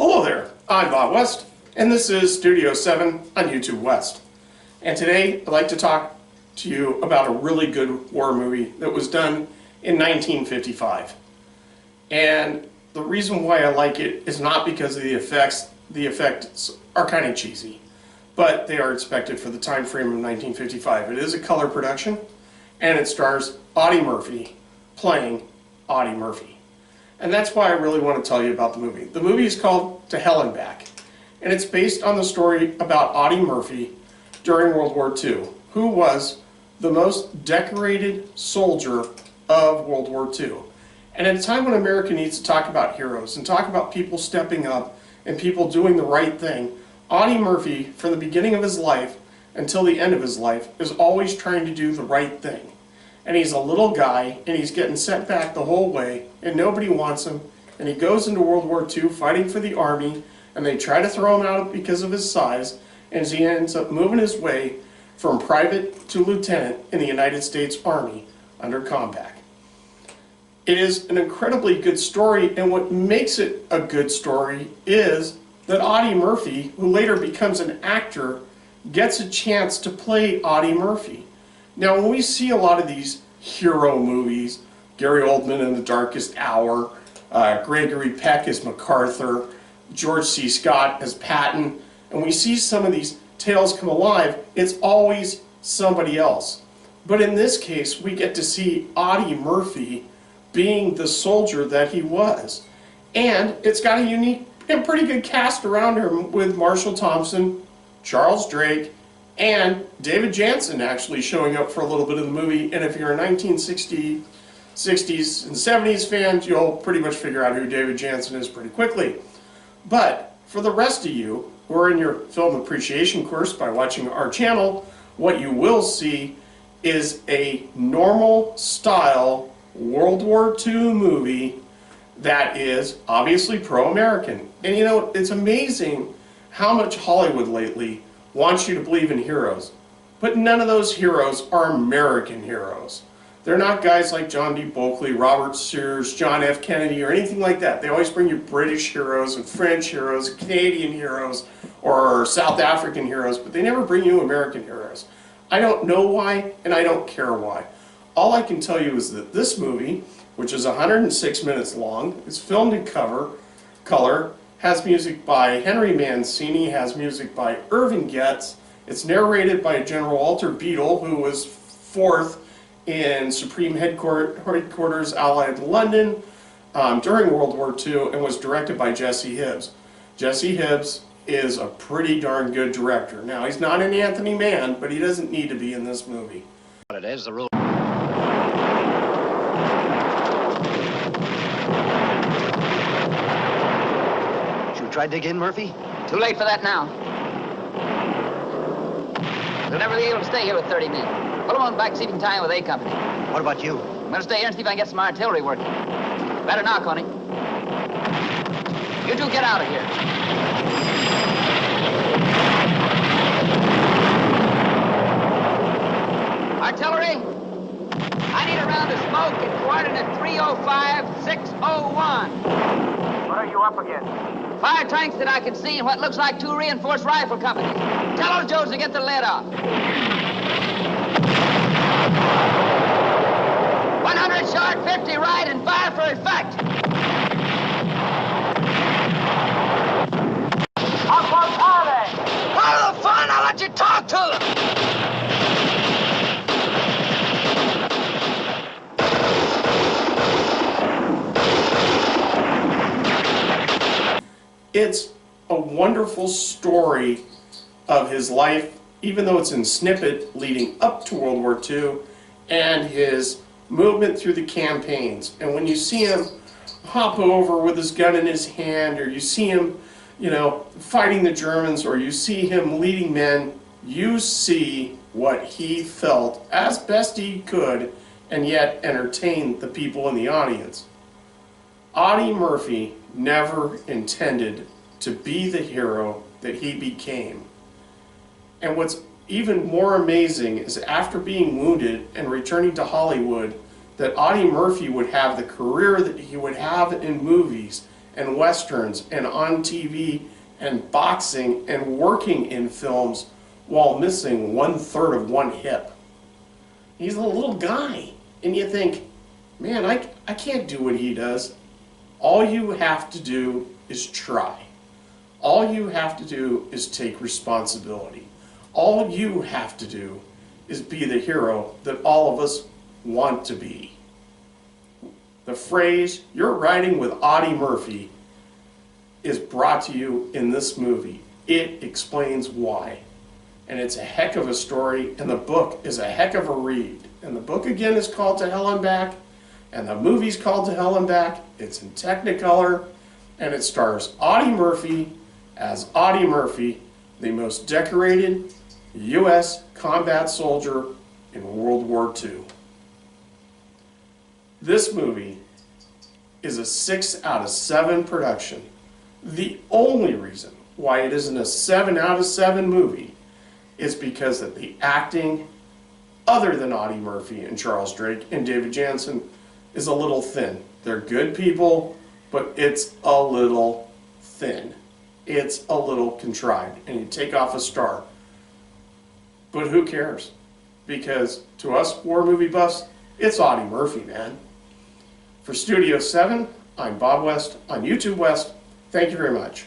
Hello there, I'm Bob West, and this is Studio 7 on YouTube West. And today I'd like to talk to you about a really good war movie that was done in 1955. And the reason why I like it is not because of the effects. The effects are kind of cheesy, but they are expected for the time frame of 1955. It is a color production, and it stars Audie Murphy playing Audie Murphy. And that's why I really want to tell you about the movie. The movie is called To Hell and Back, and it's based on the story about Audie Murphy during World War II, who was the most decorated soldier of World War II. And at a time when America needs to talk about heroes and talk about people stepping up and people doing the right thing, Audie Murphy, from the beginning of his life until the end of his life, is always trying to do the right thing. And he's a little guy, and he's getting sent back the whole way, and nobody wants him, and he goes into World War II fighting for the army, and they try to throw him out because of his size, and he ends up moving his way from private to lieutenant in the United States Army under Kovak. It is an incredibly good story, and what makes it a good story is that Audie Murphy, who later becomes an actor, gets a chance to play Audie Murphy. Now, when we see a lot of these hero movies, Gary Oldman in The Darkest Hour, Gregory Peck as MacArthur, George C. Scott as Patton, and we see some of these tales come alive, it's always somebody else. But in this case, we get to see Audie Murphy being the soldier that he was. And it's got a unique and pretty good cast around him with Marshall Thompson, Charles Drake, and David Jansen actually showing up for a little bit of the movie. And if you're a 1960s, 60s, and 70s fan, you'll pretty much figure out who David Jansen is pretty quickly. But for the rest of you who are in your film appreciation course by watching our channel, what you will see is a normal style World War II movie that is obviously pro-American. And you know, it's amazing how much Hollywood lately wants you to believe in heroes, but none of those heroes are American heroes. They're not guys like John D. Bulkley, Robert Sears, John F. Kennedy, or anything like that. They always bring you British heroes and French heroes, Canadian heroes, or South African heroes, but they never bring you American heroes. I don't know why, and I don't care why. All I can tell you is that this movie, which is 106 minutes long, is filmed in color, has music by Henry Mancini, has music by Irving Getz. It's narrated by General Walter Beadle, who was 4th in Supreme Headquarters Allied London during World War II, and was directed by Jesse Hibbs. Jesse Hibbs is a pretty darn good director. Now, he's not an Anthony Mann, but he doesn't need to be in this movie. It is the rule. Try to dig in, Murphy? Too late for that now. We'll never be able to stay here with 30 men. Pull them on back and see if you can tie in with A Company. What about you? I'm going to stay here and see if I can get some artillery working. Better knock on it. You two get out of here. Artillery? I need a round of smoke at coordinate 305-601. What are you up against? Fire tanks that I can see and what looks like 2 reinforced rifle companies. Tell those Joes to get the lead off. 100 short, 50 right, and fire for effect. How close are they? Part of the fun, I'll let you talk to them. It's a wonderful story of his life, even though it's in snippet leading up to World War II, and his movement through the campaigns. And when you see him hop over with his gun in his hand, or you see him, you know, fighting the Germans, or you see him leading men, you see what he felt as best he could, and yet entertain the people in the audience. Audie Murphy never intended to be the hero that he became. And what's even more amazing is after being wounded and returning to Hollywood, that Audie Murphy would have the career that he would have in movies and westerns and on TV and boxing and working in films while missing 1/3 of one hip. He's a little guy, and you think, man, I can't do what he does. All you have to do is try. All you have to do is take responsibility. All you have to do is be the hero that all of us want to be. The phrase, "You're riding with Audie Murphy," is brought to you in this movie. It explains why. And it's a heck of a story, and the book is a heck of a read. And the book again is called To Hell and Back, and the movie's called To Hell and Back. It's in Technicolor, and it stars Audie Murphy as Audie Murphy, the most decorated U.S. combat soldier in World War II. This movie is a 6 out of 7 production. The only reason why it isn't a 7 out of 7 movie is because of the acting, other than Audie Murphy and Charles Drake and David Jansen, is a little thin. They're good people, but it's a little thin. It's a little contrived, and you take off a star. But who cares? Because to us war movie buffs, it's Audie Murphy, man. For Studio 7, I'm Bob West on YouTube West. Thank you very much.